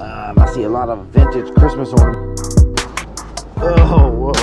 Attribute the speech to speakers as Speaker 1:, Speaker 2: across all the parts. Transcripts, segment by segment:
Speaker 1: I see a lot of vintage Christmas ornaments. Oh, whoa.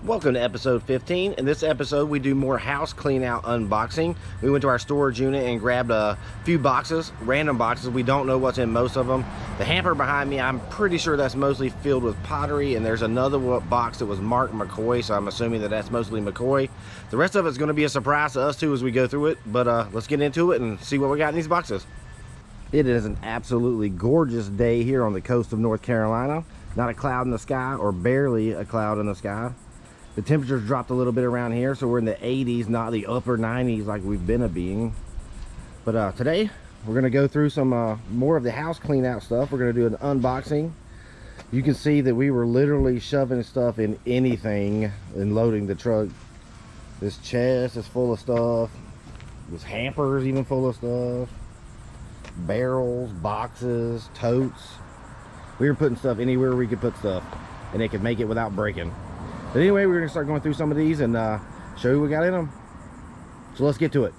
Speaker 1: Welcome to episode 15. In this episode, we do more house clean out unboxing. We went to our storage unit and grabbed a few boxes, random boxes. We don't know what's in most of them. The hamper behind me, I'm pretty sure that's mostly filled with pottery, and there's another box that was marked McCoy, so I'm assuming that that's mostly McCoy. The rest of it's going to be a surprise to us too as we go through it, but let's get into it and see what we got in these boxes. It is an absolutely gorgeous day here on the coast of North Carolina. Not a cloud in the sky, or barely a cloud in the sky. The temperatures dropped a little bit around here, so we're in the 80s, not the upper 90s like we've been being. But today, we're gonna go through some more of the house clean out stuff. We're gonna do an unboxing. You can see that we were literally shoving stuff in anything and loading the truck. This chest is full of stuff. This hamper is even full of stuff. Barrels, boxes, totes. We were putting stuff anywhere we could put stuff, and it could make it without breaking. But anyway, we're gonna start going through some of these and show you what we got in them. So let's get to it.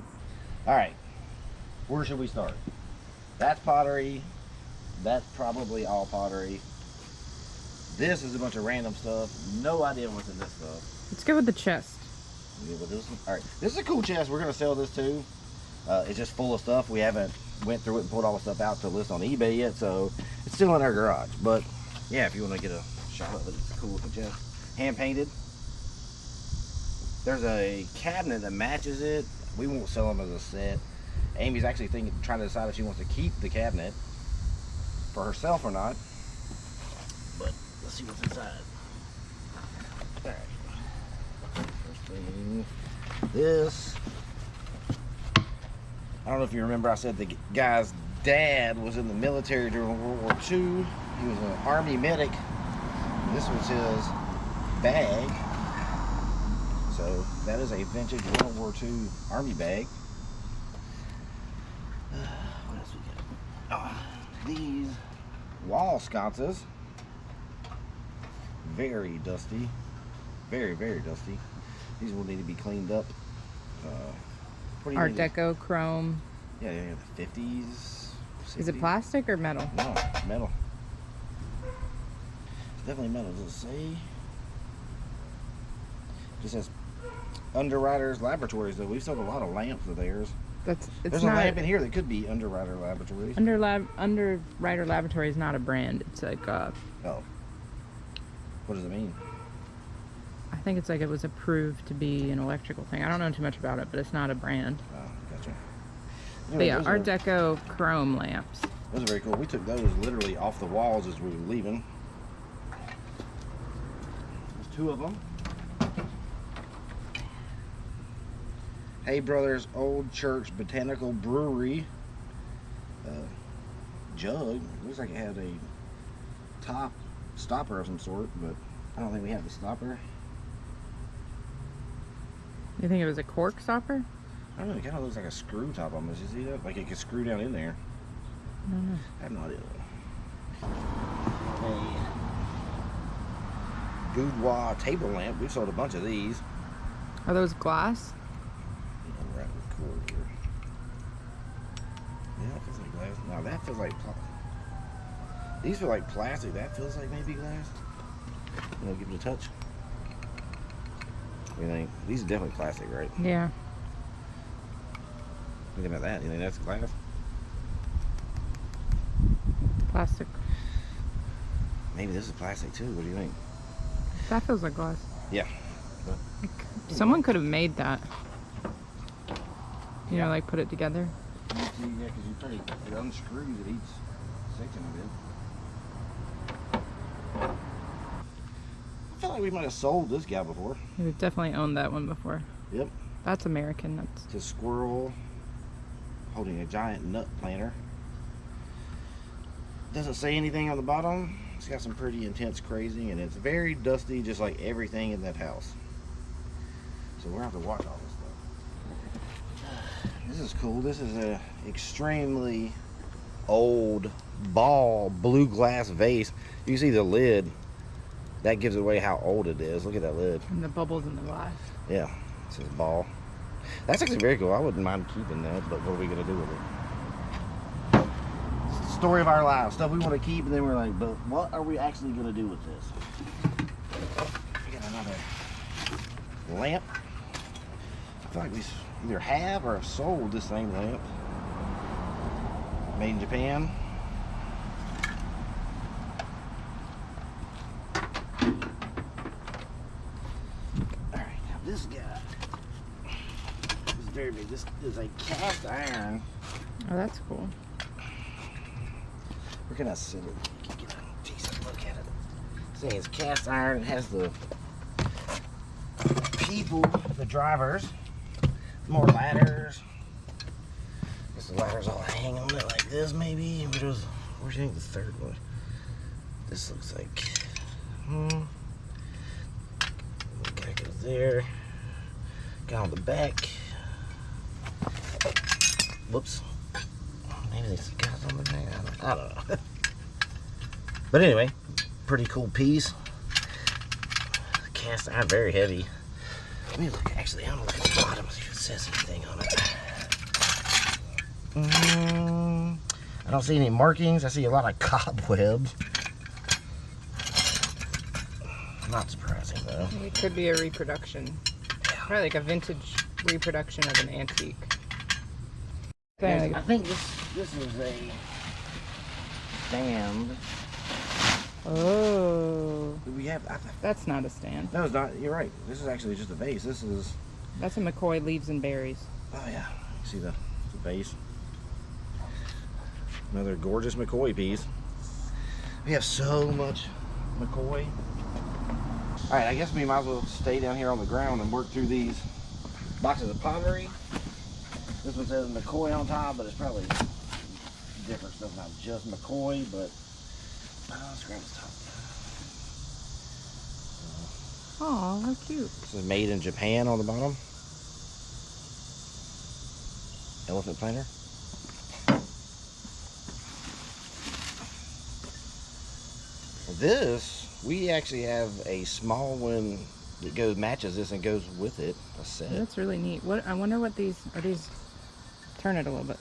Speaker 1: All right, where should we start? That's pottery. That's probably all pottery. This is a bunch of random stuff. No idea what's in this stuff.
Speaker 2: Let's go with the chest.
Speaker 1: With this one? All right, this is a cool chest. We're gonna sell this too. It's just full of stuff. We haven't went through it and pulled all the stuff out to list on eBay yet, so it's still in our garage. But yeah, if you want to get a shot of it, it's a cool looking chest. Hand painted. There's a cabinet that matches it. We won't sell them as a set. Amy's actually trying to decide if she wants to keep the cabinet for herself or not. But let's see what's inside. All right. First thing, this. I don't know if you remember, I said the guy's dad was in the military during World War II. He was an Army medic. This was his bag. So that is a vintage World War II Army bag. What else we got? Oh, these wall sconces. Very dusty. Very, very dusty. These will need to be cleaned up.
Speaker 2: Art deco, chrome.
Speaker 1: Yeah, the 50s. 60s.
Speaker 2: Is it plastic or metal?
Speaker 1: No, metal. It's definitely metal. Does it say? Just says Underwriters Laboratories, though. We've sold a lot of lamps of theirs. There's a lamp in here that could be Underwriter Laboratories.
Speaker 2: Underwriter Laboratory is not a brand. It's like
Speaker 1: oh. What does it mean?
Speaker 2: I think it's like it was approved to be an electrical thing. I don't know too much about it, but it's not a brand.
Speaker 1: Oh, gotcha.
Speaker 2: But yeah, Art Deco chrome lamps.
Speaker 1: Those are very cool. We took those literally off the walls as we were leaving. There's two of them. Hey Brothers Old Church Botanical Brewery jug. Looks like it had a top stopper of some sort, but I don't think we have the stopper.
Speaker 2: You think it was a cork stopper?
Speaker 1: I don't know, it kind of looks like a screw top almost. You see that? Like it could screw down in there.
Speaker 2: I don't know.
Speaker 1: I have no idea. A boudoir table lamp. We've sold a bunch of these.
Speaker 2: Are those glass?
Speaker 1: Yeah, right with cord here. Yeah, it feels like glass. Now that feels like these feel like plastic. That feels like maybe glass. You know, give it a touch. What do you think? These are definitely plastic, right?
Speaker 2: Yeah.
Speaker 1: Looking at that, you think that's glass?
Speaker 2: Plastic.
Speaker 1: Maybe this is plastic too. What do you think?
Speaker 2: That feels like glass.
Speaker 1: Yeah.
Speaker 2: Like, someone could have made that. You know, like put it together.
Speaker 1: Yeah, because it unscrews at each section of it. I feel like we might have sold this guy before.
Speaker 2: We've definitely owned that one before.
Speaker 1: Yep.
Speaker 2: That's American. That's
Speaker 1: It's a squirrel holding a giant nut planter. Doesn't say anything on the bottom. It's got some pretty intense crazing, and it's very dusty, just like everything in that house. So we're gonna have to watch all this stuff. This is cool. This is a extremely old ball blue glass vase. You can see the lid That gives away how old it is. Look at that lid.
Speaker 2: And the bubbles in the glass.
Speaker 1: Yeah, it's his ball. That's actually very cool. I wouldn't mind keeping that, but what are we gonna do with it? It's the story of our lives. Stuff we want to keep, and then we're like, but what are we actually gonna do with this? We got another lamp. I feel like we either have or have sold this same lamp. Made in Japan. Alright, now this guy is very big. This is a cast iron.
Speaker 2: Oh, that's cool.
Speaker 1: We're gonna sit it. You can get a decent look at it. This thing is cast iron. It has the people, the drivers, more ladders. I guess the ladders all hang on it like this, maybe. Where's do you think the third one? This looks like. Guy goes there. Got on the back. Whoops. Maybe this guy's on the back. I don't know. But anyway, pretty cool piece. Cast iron, very heavy. Let me look. Actually, I'm gonna look at the bottom, see if it says anything on it. I don't see any markings. I see a lot of cobwebs. Not surprising though.
Speaker 2: It could be a reproduction.
Speaker 1: Yeah.
Speaker 2: Probably like a vintage reproduction of an antique.
Speaker 1: I think this is a stand.
Speaker 2: Oh.
Speaker 1: Do we have?
Speaker 2: That's not a stand.
Speaker 1: No, it's not. You're right. This is actually just a vase. This is.
Speaker 2: That's a McCoy leaves and berries.
Speaker 1: Oh yeah. You see the vase. Another gorgeous McCoy piece. We have so much McCoy. All right, I guess we might as well stay down here on the ground and work through these boxes of pottery. This one says McCoy on top, but it's probably different stuff, not just McCoy, but let's grab this top.
Speaker 2: Oh, how cute.
Speaker 1: This is made in Japan on the bottom. Elephant planter. This, we actually have a small one that matches this and goes with it. A set.
Speaker 2: That's really neat. What I wonder what these are. These turn it a little bit.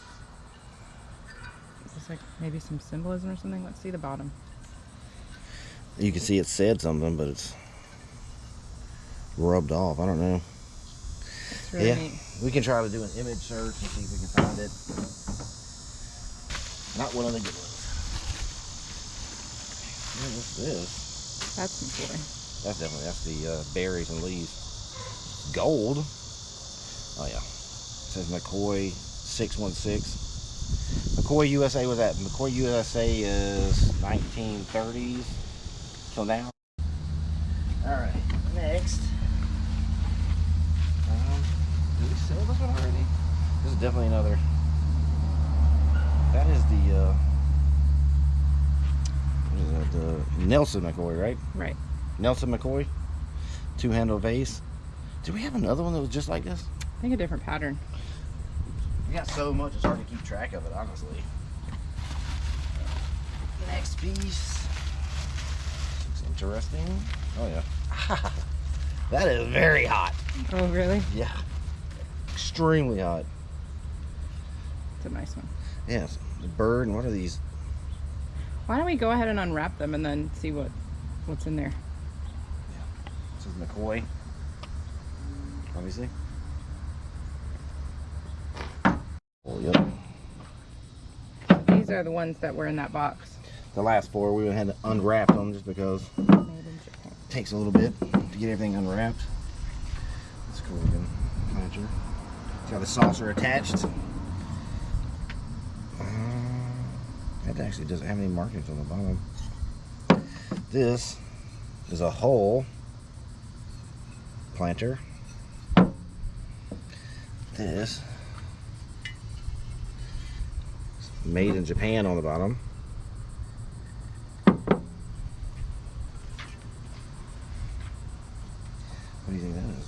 Speaker 2: Is this like maybe some symbolism or something? Let's see the bottom.
Speaker 1: You can see it said something, but it's rubbed off. I don't know.
Speaker 2: It's really neat.
Speaker 1: We can try to do an image search and see if we can find it. Not one of the good ones. What's this?
Speaker 2: That's McCoy.
Speaker 1: That's the berries and leaves. Gold. Oh yeah. It says McCoy 616. McCoy USA was at McCoy USA is 1930s till now. All right, next. Did we sell this one already? This is definitely another. That is the. What is that? The Nelson McCoy, right?
Speaker 2: Right.
Speaker 1: Nelson McCoy, two-handle vase. Did we have another one that was just like this?
Speaker 2: I think a different pattern.
Speaker 1: We got so much, it's hard to keep track of it, honestly. Next piece. Looks interesting. Oh, yeah. That is very hot.
Speaker 2: Oh, really?
Speaker 1: Yeah. Extremely hot.
Speaker 2: It's a nice one.
Speaker 1: Yes. The bird, and what are these?
Speaker 2: Why don't we go ahead and unwrap them and then see what's in there?
Speaker 1: Yeah. This is McCoy. Obviously. Oh, yep.
Speaker 2: These are the ones that were in that box.
Speaker 1: The last four, we had to unwrap them just because
Speaker 2: Made in Japan.
Speaker 1: it takes a little bit to get everything unwrapped. That's cool looking planter. It's got the saucer attached. That actually doesn't have any markings on the bottom. This is a whole planter. This is made in Japan on the bottom. What do you think that is?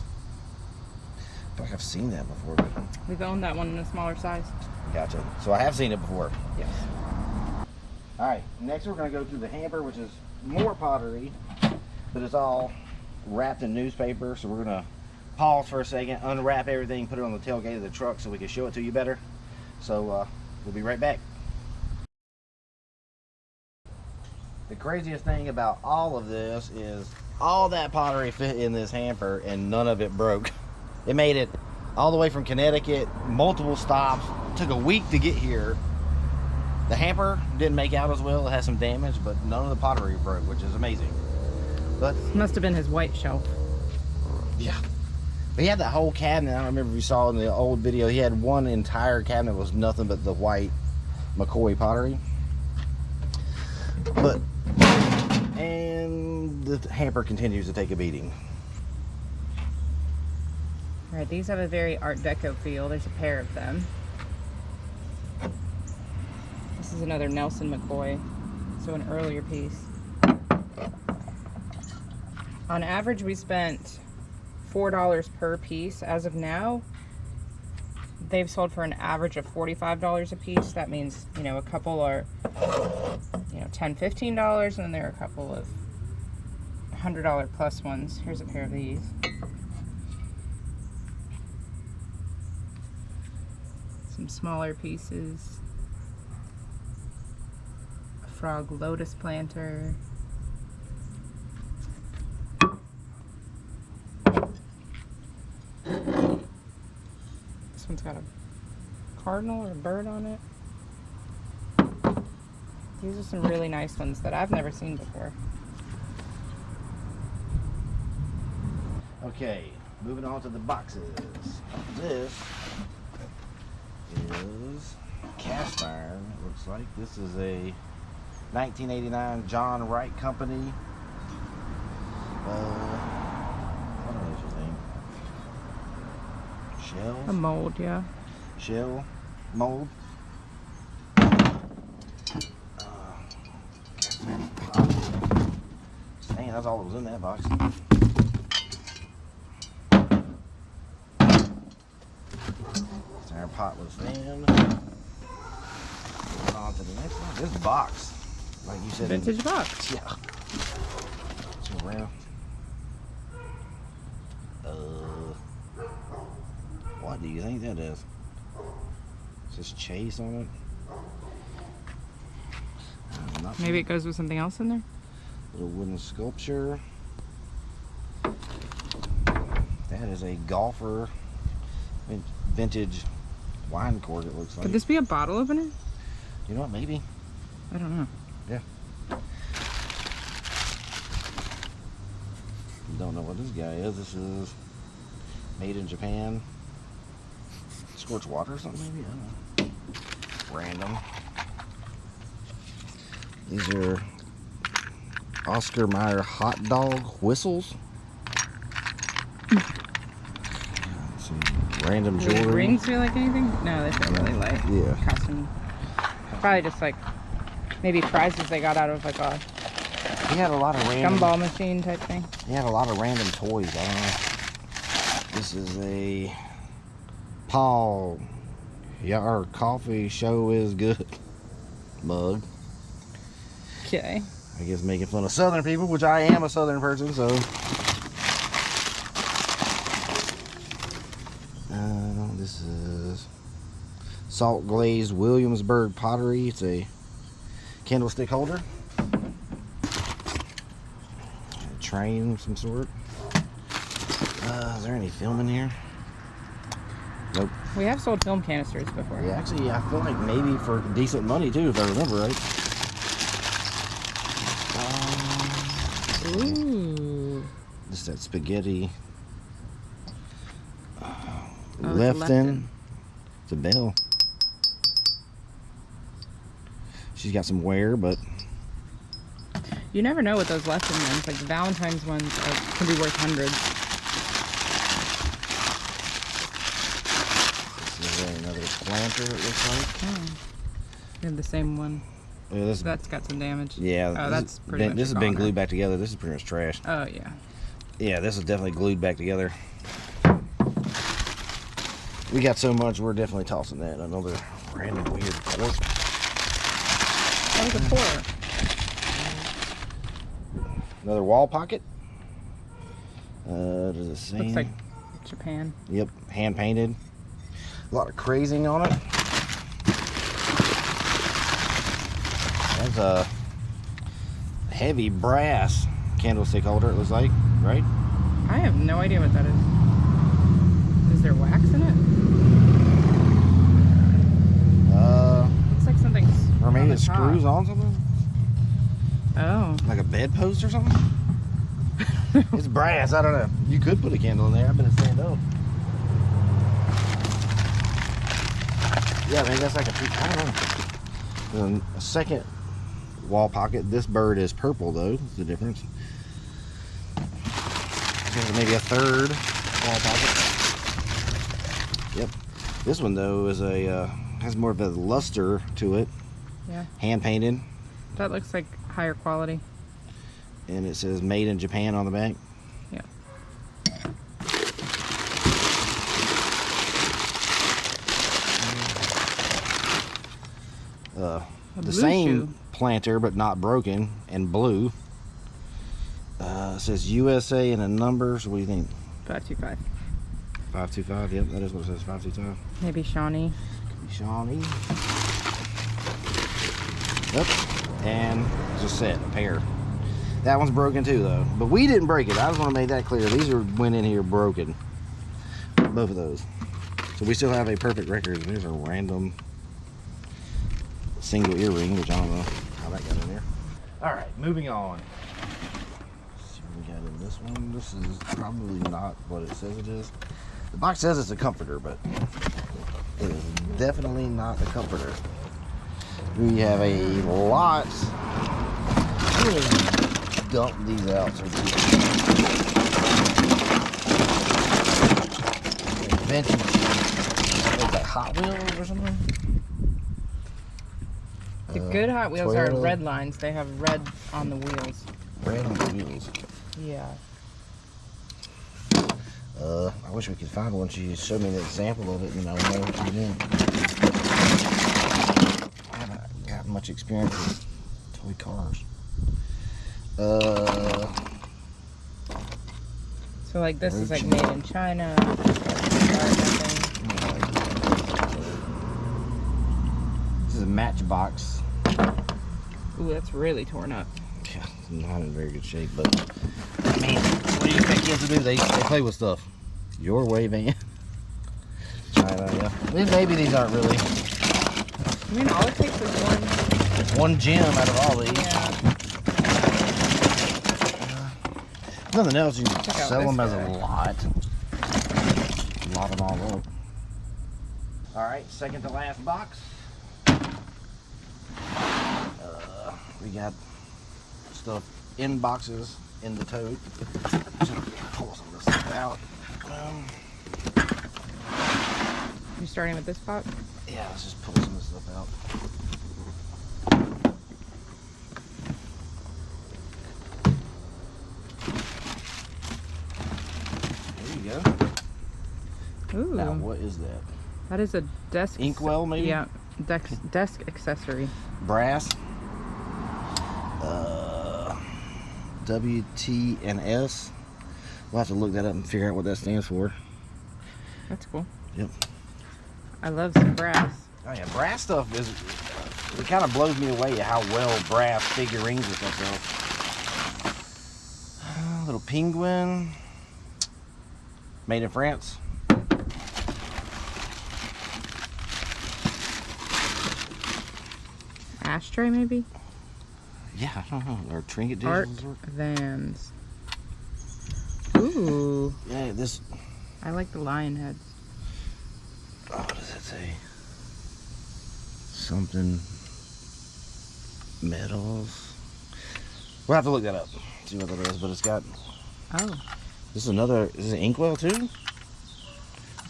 Speaker 1: I feel like I've seen that before. But
Speaker 2: We've owned that one in a smaller size.
Speaker 1: gotcha. So I have seen it before.
Speaker 2: Yes.
Speaker 1: All right, next we're going to go through the hamper, which is more pottery. but it's all wrapped in newspaper. So we're gonna pause for a second, unwrap everything, put it on the tailgate of the truck so we can show it to you better. So we'll be right back. The craziest thing about all of this is all that pottery fit in this hamper and none of it broke. It made it all the way from Connecticut, multiple stops, took a week to get here. The hamper didn't make out as well, it has some damage, but none of the pottery broke, which is amazing. But
Speaker 2: must have been his white shelf.
Speaker 1: yeah. But he had that whole cabinet. I don't remember if you saw in the old video, he had one entire cabinet was nothing but the white McCoy pottery. But and the hamper continues to take a beating.
Speaker 2: All right, these have a very Art Deco feel. There's a pair of them. This is another Nelson McCoy, so an earlier piece. On average, we spent $4 per piece. As of now, they've sold for an average of $45 a piece. That means, you know, a couple are, you know, $10, $15, and then there are a couple of $100 plus ones. Here's a pair of these. Some smaller pieces. A frog lotus planter. This one's got a cardinal or a bird on it. These are some really nice ones that I've never seen before.
Speaker 1: Okay, moving on to the boxes. This is cast iron, it looks like. This is a 1989 John Wright Company. What else you think? Shell?
Speaker 2: A mold, yeah.
Speaker 1: Shell? Mold? Dang, that's all that was in that box. Our potless fan. On to the next one. This box, like you said,
Speaker 2: Vintage box.
Speaker 1: Yeah. So around. What do you think that is? Is this Chase on it?
Speaker 2: Maybe it goes with something else in there.
Speaker 1: Little wooden sculpture. That is a golfer vintage wine cork, it looks like.
Speaker 2: Could this be a bottle opener?
Speaker 1: You know what, maybe.
Speaker 2: I don't know.
Speaker 1: Yeah. Don't know what this guy is. This is made in Japan. Scorched water or something, maybe? I don't know. Random. These are Oscar Mayer hot dog whistles. Some random
Speaker 2: Do these
Speaker 1: jewelry.
Speaker 2: rings feel like anything? No, they feel really light.
Speaker 1: Yeah.
Speaker 2: Costume. Probably just like maybe prizes they got out of like a
Speaker 1: He had a lot of random
Speaker 2: gumball machine type thing.
Speaker 1: He had a lot of random toys. I don't know. This is a Paul. Yeah, our coffee show is good mug.
Speaker 2: Okay.
Speaker 1: I guess making fun of Southern people, which I am a Southern person, so. This is salt glazed Williamsburg pottery. It's a candlestick holder. A train of some sort. Is there any film in here? Nope.
Speaker 2: We have sold film canisters before.
Speaker 1: Yeah, actually, I feel like maybe for decent money too, if I remember right.
Speaker 2: Ooh.
Speaker 1: Just that spaghetti.
Speaker 2: Oh,
Speaker 1: Lefton. It's a bell. She's got some wear, but
Speaker 2: You never know with those lesson ones. Like the Valentine's ones can be worth hundreds.
Speaker 1: this is another planter, it looks like.
Speaker 2: Oh. We have the same one.
Speaker 1: Yeah, this,
Speaker 2: That's got some damage.
Speaker 1: yeah,
Speaker 2: Oh, that's pretty much
Speaker 1: this has
Speaker 2: a
Speaker 1: been
Speaker 2: goner.
Speaker 1: glued back together. This is pretty much trash.
Speaker 2: Oh, yeah.
Speaker 1: Yeah, this is definitely glued back together. We got so much, we're definitely tossing that. Another random weird cork.
Speaker 2: That was a pour.
Speaker 1: Another wall pocket. Does it say?
Speaker 2: Looks like Japan.
Speaker 1: Yep, hand painted. A lot of crazing on it. That's a heavy brass candlestick holder, it looks like, right?
Speaker 2: I have no idea what that is. Is there wax in it? Looks like something's
Speaker 1: Or maybe
Speaker 2: on
Speaker 1: it
Speaker 2: the top.
Speaker 1: screws on something?
Speaker 2: Oh.
Speaker 1: Like a bedpost or something? It's brass, I don't know. You could put a candle in there, I bet it stand up. Yeah, maybe that's like a, I don't know. A second wall pocket. This bird is purple though, is the difference. There's maybe a third wall pocket. Yep. This one though is a, has more of a luster to it.
Speaker 2: Yeah. Hand
Speaker 1: painted.
Speaker 2: That looks like higher quality.
Speaker 1: And it says made in Japan on the back.
Speaker 2: Yeah.
Speaker 1: The same planter but not broken and blue. It says USA and a number, so what do you think?
Speaker 2: 525.
Speaker 1: 525, yep, that is what it says, 525.
Speaker 2: Maybe Shawnee.
Speaker 1: Could be Shawnee. Yep, and it's a set, a pair. That one's broken too though, but we didn't break it. I just want to make that clear. These went in here broken, both of those. So we still have a perfect record. There's a random single earring, which I don't know how that got in there. All right, moving on. Let's see what we got in this one. This is probably not what it says it is. The box says it's a comforter, but it is definitely not a comforter. We have a lot. I'm gonna dump these out. So vintage, like Hot Wheels or something.
Speaker 2: The good Hot Wheels are
Speaker 1: Toyota.
Speaker 2: red lines. They have red on the wheels.
Speaker 1: Red on the wheels.
Speaker 2: Yeah.
Speaker 1: I wish we could find one. She showed me the example of it, and I would know what she did. I haven't got much experience with toy cars.
Speaker 2: So like this is like made in China.
Speaker 1: This is a Matchbox.
Speaker 2: Ooh, that's really torn up.
Speaker 1: Yeah, not in very good shape, but I mean, what do you expect kids to do? They play with stuff. Your way, van. China, yeah. Maybe these aren't really.
Speaker 2: I mean, all it takes is
Speaker 1: One gem out of all these.
Speaker 2: Yeah.
Speaker 1: Nothing else, you
Speaker 2: Check out
Speaker 1: sell
Speaker 2: this
Speaker 1: them as
Speaker 2: guy.
Speaker 1: a lot. Lot them all up. Alright, second to last box. We got stuff in boxes in the tote. Pull some of this stuff out.
Speaker 2: You starting with this pot?
Speaker 1: Yeah, let's just pull some of this stuff out. There you go.
Speaker 2: Ooh.
Speaker 1: Now, what is that?
Speaker 2: That is a desk.
Speaker 1: Inkwell, maybe?
Speaker 2: Yeah. Desk accessory.
Speaker 1: Brass. WT&S. We'll have to look that up and figure out what that stands for.
Speaker 2: That's cool.
Speaker 1: Yep.
Speaker 2: I love some brass.
Speaker 1: Oh yeah, brass stuff is, it kind of blows me away how well brass figurines and stuff go. Little penguin. Made in France.
Speaker 2: Ashtray maybe?
Speaker 1: Yeah, I don't know. Or trinket dishes.
Speaker 2: Art Vans. Ooh.
Speaker 1: Yeah, this.
Speaker 2: I like the lion heads.
Speaker 1: Oh, what does that say? Something. Metals. We'll have to look that up. See what that is, but it's got.
Speaker 2: Oh.
Speaker 1: This is another. Is this an inkwell too?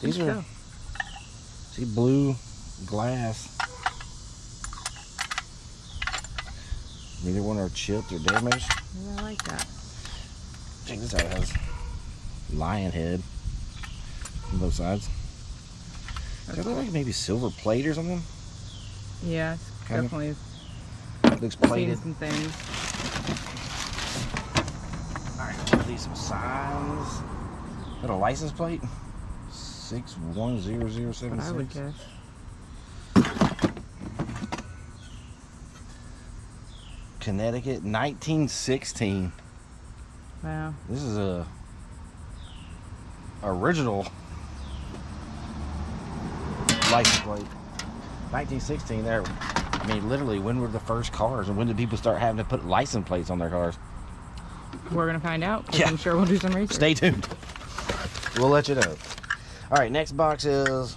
Speaker 1: These are.
Speaker 2: So.
Speaker 1: See, blue glass. Neither one are chipped or damaged.
Speaker 2: Yeah, I like that.
Speaker 1: Check this out. It has lion head on both sides. Does that look like maybe silver plate or something?
Speaker 2: Yeah, it's
Speaker 1: Kinda.
Speaker 2: definitely
Speaker 1: Looks
Speaker 2: seen
Speaker 1: plated.
Speaker 2: some things.
Speaker 1: Alright. These some signs. Got a license plate. 610076.
Speaker 2: What I would guess.
Speaker 1: Connecticut, 1916.
Speaker 2: Wow.
Speaker 1: This is a original license plate. 1916 there. I mean, literally, when were the first cars and when did people start having to put license plates on their cars?
Speaker 2: We're going to find out, 'cause
Speaker 1: Yeah.
Speaker 2: I'm sure we'll do some research.
Speaker 1: Stay tuned. We'll let you know. All right, next box says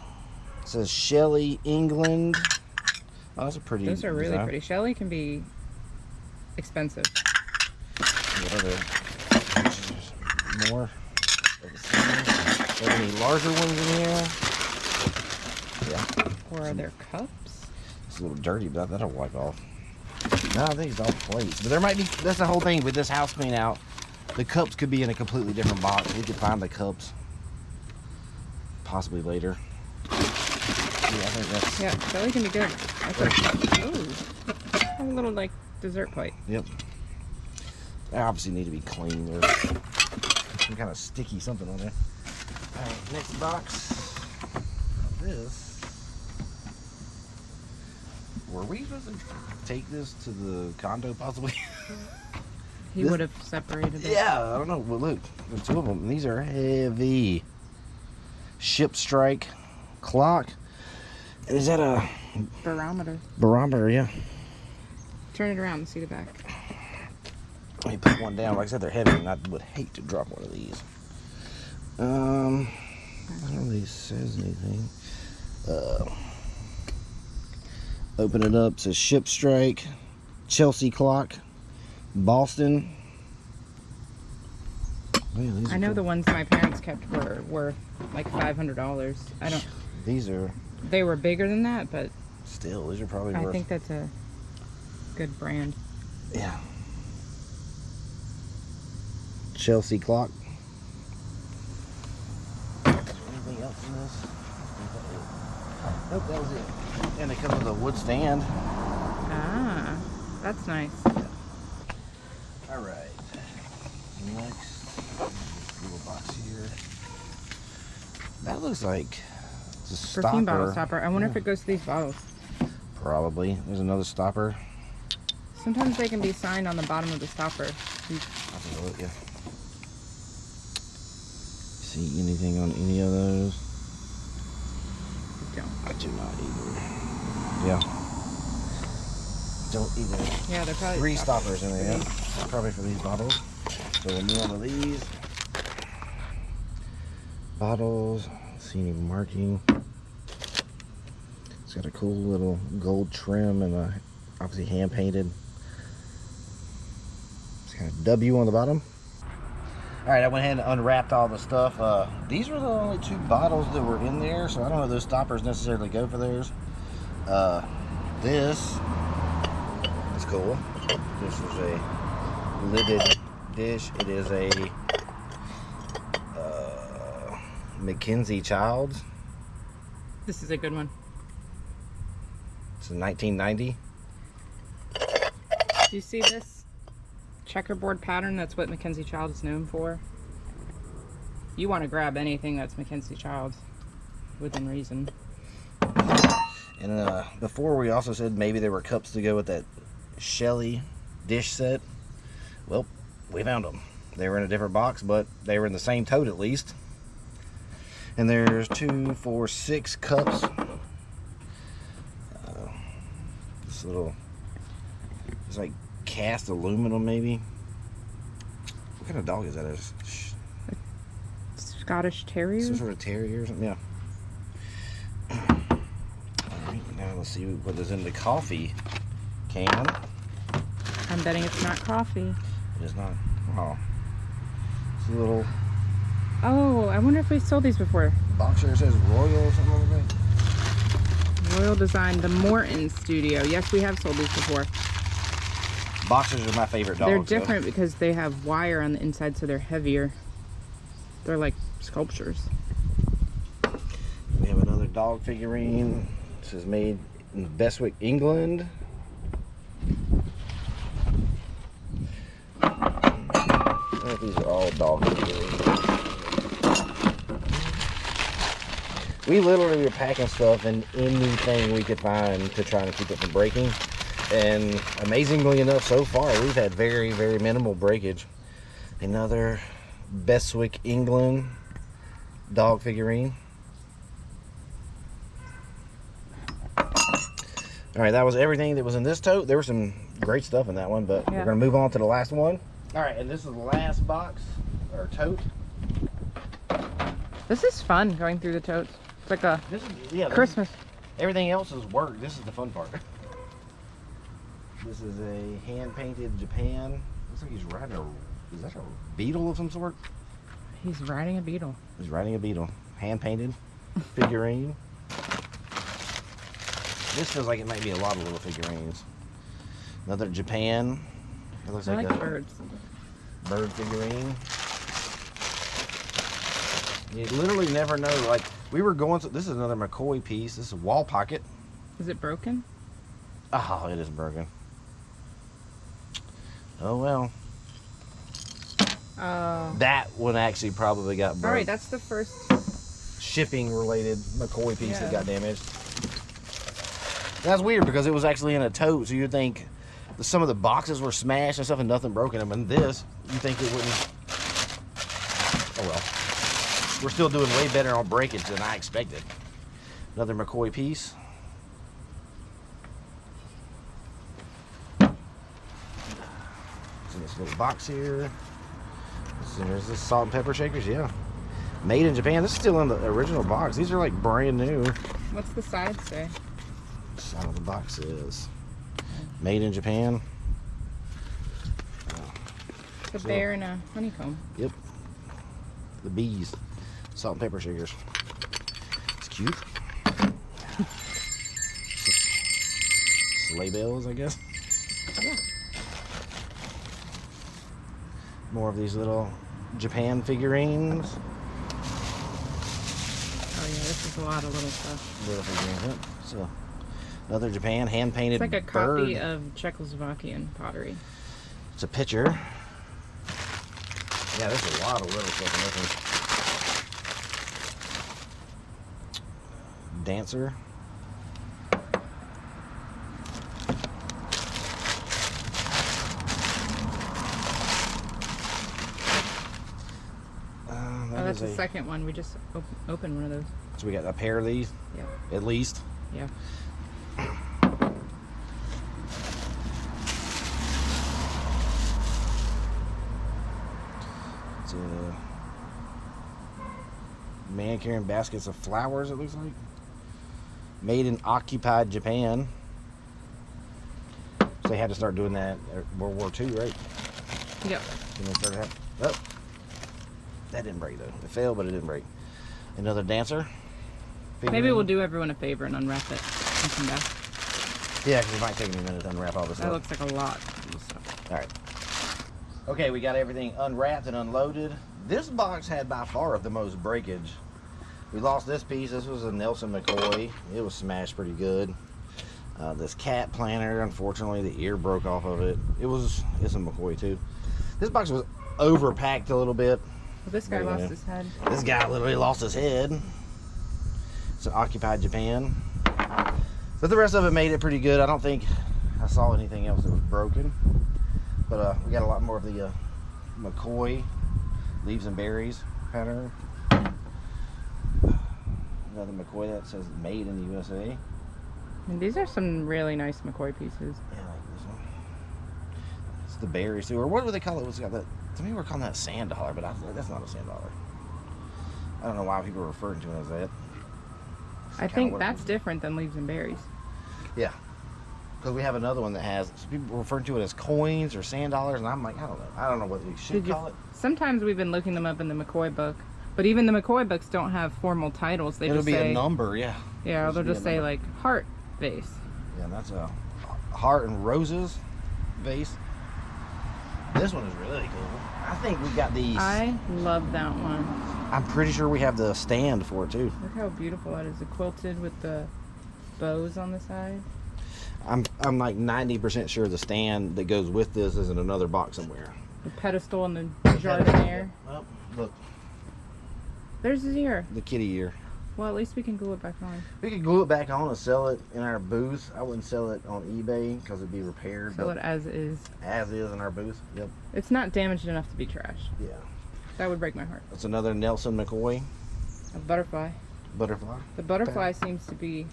Speaker 1: Shelley, England. Oh, that's a pretty
Speaker 2: Those are really
Speaker 1: design.
Speaker 2: pretty. Shelley can be expensive.
Speaker 1: Whatever. More. Are there any larger ones in here? Yeah.
Speaker 2: Or are there cups?
Speaker 1: It's a little dirty, but that'll wipe off. No, I think it's all plates. But there might be, that's the whole thing with this house clean out. The cups could be in a completely different box. We could find the cups possibly later. Yeah, I think that's...
Speaker 2: Yeah, Shelley can be good. Ooh. A little, like, dessert plate.
Speaker 1: Yep. They obviously need to be cleaned. There's some kind of sticky something on there. Alright, next box. This. Were we supposed to take this to the condo possibly?
Speaker 2: He would have separated it.
Speaker 1: Yeah, I don't know. Well, look, there's two of them. These are heavy. Ship strike clock. And is that a
Speaker 2: Barometer.
Speaker 1: barometer? Yeah.
Speaker 2: Turn it around and see the back.
Speaker 1: Let me put one down. Like I said, they're heavy, and I would hate to drop one of these. I don't know if it says anything. Open it up. It says Ship Strike, Chelsea Clock, Boston. Man, these
Speaker 2: I
Speaker 1: are
Speaker 2: know
Speaker 1: cool.
Speaker 2: the ones my parents kept were worth like $500. I don't.
Speaker 1: These are
Speaker 2: They were bigger than that, but
Speaker 1: still. These are probably
Speaker 2: I
Speaker 1: worth.
Speaker 2: think that's a good brand.
Speaker 1: Yeah. Chelsea Clock. Is there anything else in this? Nope, that was it. And it comes with a wood stand.
Speaker 2: Ah, that's nice.
Speaker 1: All right. Next, little box here. That looks like it's a stopper.
Speaker 2: Perfume bottle stopper. I wonder if
Speaker 1: Yeah.
Speaker 2: it goes to these bottles.
Speaker 1: Probably. There's another stopper.
Speaker 2: Sometimes they can be signed on the bottom of the stopper.
Speaker 1: I'll take a look. Yeah. See anything on any of those?
Speaker 2: Don't.
Speaker 1: I do not either. Yeah. Don't either.
Speaker 2: Yeah, they're probably
Speaker 1: 3 stoppers in there. Yeah. Probably for these bottles. So we'll move on to these bottles. See any marking? It's got a cool little gold trim and obviously hand painted. It's kind of W on the bottom. All right, I went ahead and unwrapped all the stuff. These were the only 2 bottles that were in there, so I don't know if those stoppers necessarily go for theirs. This is cool. This is a lidded dish. It is a Mackenzie Childs.
Speaker 2: This is a good one.
Speaker 1: It's a 1990.
Speaker 2: Do you see this checkerboard pattern? That's what Mackenzie Child is known for. You want to grab anything that's Mackenzie Child within reason.
Speaker 1: And before we also said maybe there were cups to go with that Shelley dish set. Well, we found them. They were in a different box, but they were in the same tote at least. And there's 2, 4, 6 cups. This little, it's like cast aluminum maybe. What kind of dog is that?
Speaker 2: Scottish Terrier?
Speaker 1: Some sort of terrier or something, yeah. Alright, now let's see what is in the coffee can.
Speaker 2: I'm betting it's not coffee.
Speaker 1: It is not. Oh. It's a little
Speaker 2: Oh, I wonder if we sold these before.
Speaker 1: box here says Royal or something like that.
Speaker 2: Royal Design, the Morton Studio. Yes, we have sold these before.
Speaker 1: Boxers are my favorite dogs.
Speaker 2: They're
Speaker 1: though.
Speaker 2: different because they have wire on the inside, so they're heavier. They're like sculptures.
Speaker 1: We have another dog figurine. This is made in Bestwick, England. wonder if these are all dog figurines. We literally were packing stuff in anything we could find to try to keep it from breaking. And amazingly enough, so far, we've had very, very minimal breakage. Another Beswick, England dog figurine. All right, that was everything that was in this tote. There was some great stuff in that one, but we're gonna move on to the last one. All right, and this is the last box, or tote.
Speaker 2: This is fun, going through the totes. It's like a Christmas.
Speaker 1: Everything else is work. This is the fun part. This is a hand-painted Japan. Looks like he's riding a, is that a beetle of some sort?
Speaker 2: He's riding a beetle.
Speaker 1: He's riding a beetle. Hand-painted figurine. This feels like it might be a lot of little figurines. Another Japan. It looks like a
Speaker 2: birds.
Speaker 1: Bird figurine. You literally never know. Like, we were going to, this is another McCoy piece. This is a wall pocket.
Speaker 2: Is it broken?
Speaker 1: Oh, it is broken. Oh, well. That one actually probably got broken.
Speaker 2: All right, that's the first
Speaker 1: shipping related McCoy piece that got damaged. That's weird because it was actually in a tote, so you'd think some of the boxes were smashed and stuff and nothing broken them. And this, you think it wouldn't. Oh well. We're still doing way better on breakage than I expected. Another McCoy piece. It's in this little box here. There's this salt and pepper shakers, yeah. Made in Japan. This is still in the original box. These are like brand new.
Speaker 2: What's the side say?
Speaker 1: Side of the box is made in Japan.
Speaker 2: The bear and a honeycomb.
Speaker 1: Yep. The bees. Salt and pepper shakers. It's cute. Sleigh bells, I guess.
Speaker 2: Yeah.
Speaker 1: More of these little Japan figurines.
Speaker 2: Oh yeah, this is a lot of little stuff.
Speaker 1: Little figurines, yep. So another Japan hand-painted bird.
Speaker 2: It's like a copy of Czechoslovakian pottery.
Speaker 1: It's a picture. Yeah, there's a lot of little stuff in this one. Dancer.
Speaker 2: Oh, that's the second one. We just opened one of those.
Speaker 1: So we got a pair of these?
Speaker 2: Yeah.
Speaker 1: At least?
Speaker 2: Yeah.
Speaker 1: It's a man carrying baskets of flowers, it looks like. Made in occupied Japan. So they had to start doing that at World War II, right?
Speaker 2: Yep.
Speaker 1: And they started having, oh, that didn't break though. It failed, but it didn't break. Another dancer.
Speaker 2: Maybe we'll do everyone a favor and unwrap it and come back.
Speaker 1: Yeah, because it might take me a minute to unwrap all this stuff.
Speaker 2: That looks like a lot of stuff.
Speaker 1: All right. Okay, we got everything unwrapped and unloaded. This box had by far the most breakage. We lost this piece. This was a Nelson McCoy. It was smashed pretty good. This cat planter, unfortunately, the ear broke off of it. It's a McCoy too. This box was overpacked a little bit.
Speaker 2: Well, this guy lost his head.
Speaker 1: This guy literally lost his head. It's an occupied Japan. But the rest of it made it pretty good. I don't think I saw anything else that was broken. But we got a lot more of the McCoy leaves and berries pattern. Another McCoy that says made in the USA.
Speaker 2: And these are some really nice McCoy pieces.
Speaker 1: Yeah, I like this one. It's the berries too. Or what do they call it? What's got that? To me, we're calling that a sand dollar, but that's not a sand dollar. I don't know why people are referring to it as that.
Speaker 2: I think that's different than leaves and berries.
Speaker 1: Yeah. Because we have another one that has, so people refer to it as coins or sand dollars, and I'm like, I don't know. I don't know what we should call it.
Speaker 2: Sometimes we've been looking them up in the McCoy book, but even the McCoy books don't have formal titles. They
Speaker 1: It'll
Speaker 2: just say
Speaker 1: a number, yeah.
Speaker 2: Yeah, they'll just say like heart vase.
Speaker 1: Yeah, and that's a heart and roses vase. This one is really cool. I think we got these.
Speaker 2: I love that one.
Speaker 1: I'm pretty sure we have the stand for it too.
Speaker 2: Look how beautiful that is. It's quilted with the bows on the side.
Speaker 1: I'm like 90% sure the stand that goes with this is in another box somewhere.
Speaker 2: The pedestal and the jardiniere.
Speaker 1: Oh, look,
Speaker 2: There's his ear.
Speaker 1: the kitty ear.
Speaker 2: Well, at least we can glue it back on.
Speaker 1: We could glue it back on and sell it in our booth. I wouldn't sell it on eBay because it'd be repaired.
Speaker 2: Sell
Speaker 1: but
Speaker 2: it as is.
Speaker 1: as is in our booth. Yep.
Speaker 2: It's not damaged enough to be trashed.
Speaker 1: Yeah.
Speaker 2: That would break my heart.
Speaker 1: That's another Nelson McCoy
Speaker 2: A butterfly.
Speaker 1: butterfly.
Speaker 2: The butterfly seems to be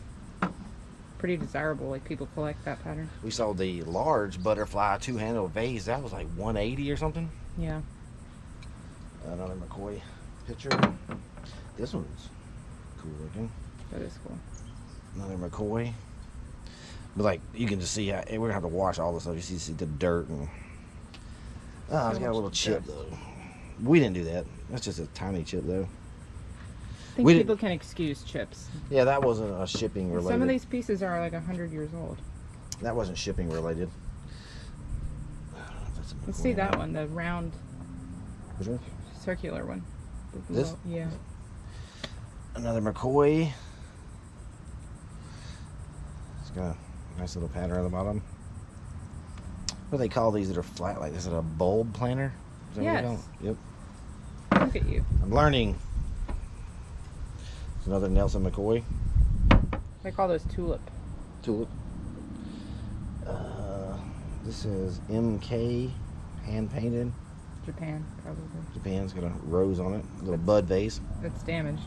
Speaker 2: pretty desirable. Like, people collect that pattern.
Speaker 1: We saw the large butterfly two-handle vase. That was like 180 or something.
Speaker 2: Yeah.
Speaker 1: Another McCoy picture. This one's cool looking.
Speaker 2: That is cool.
Speaker 1: Another McCoy. But like, you can just see how we're gonna have to wash all this stuff. You see the dirt and oh, it's got a little chip though. We didn't do that. That's just a tiny chip though.
Speaker 2: I think people can excuse chips.
Speaker 1: Yeah, that wasn't a shipping related.
Speaker 2: Some of these pieces are like 100 years old.
Speaker 1: That wasn't shipping related.
Speaker 2: Let's see that one, the round,
Speaker 1: Which one?
Speaker 2: circular one.
Speaker 1: This?
Speaker 2: Yeah.
Speaker 1: Another McCoy. It's got a nice little pattern on the bottom. What do they call these that are flat like this? Is it a bulb planter? Is that what they call
Speaker 2: Yes.
Speaker 1: it? Yep.
Speaker 2: Look at you.
Speaker 1: I'm learning. It's another Nelson McCoy.
Speaker 2: They call those tulip.
Speaker 1: Tulip. This is MK, hand painted.
Speaker 2: Japan, probably.
Speaker 1: Japan's got a rose on it. A little bud vase.
Speaker 2: That's damaged,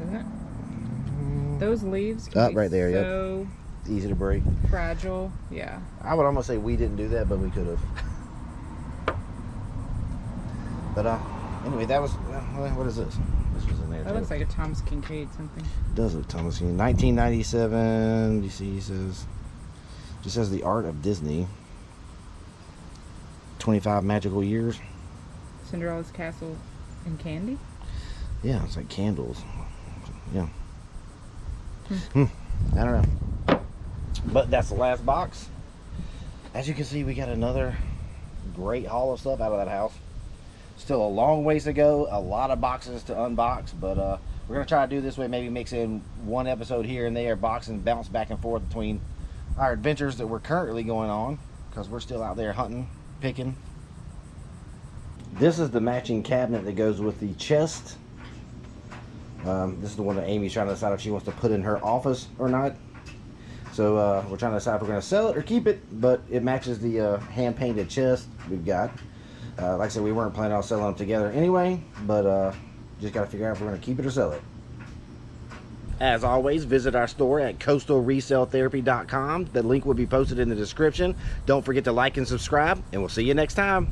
Speaker 2: isn't it? Those leaves can be
Speaker 1: right there, yep.
Speaker 2: so
Speaker 1: Easy to break.
Speaker 2: fragile. Yeah.
Speaker 1: I would almost say we didn't do that, but we could have. But anyway, that was. What is this? This was in there.
Speaker 2: That looks like a Thomas Kincaid something.
Speaker 1: It does look Thomas Kincaid. 1997. You see, he says. Just says the art of Disney. 25 magical years.
Speaker 2: Cinderella's Castle and Candy?
Speaker 1: Yeah, it's like candles. Yeah. I don't know. But that's the last box. As you can see, we got another great haul of stuff out of that house. Still a long ways to go. A lot of boxes to unbox. But we're going to try to do this way. Maybe mix in one episode here and there. Box and bounce back and forth between our adventures that we're currently going on. Because we're still out there hunting, picking. This is the matching cabinet that goes with the chest. This is the one that Amy's trying to decide if she wants to put in her office or not. So we're trying to decide if we're going to sell it or keep it, but it matches the hand-painted chest we've got. Like I said, we weren't planning on selling them together anyway, but just got to figure out if we're going to keep it or sell it. As always, visit our store at coastalreselletherapy.com. The link will be posted in the description. Don't forget to like and subscribe, and we'll see you next time.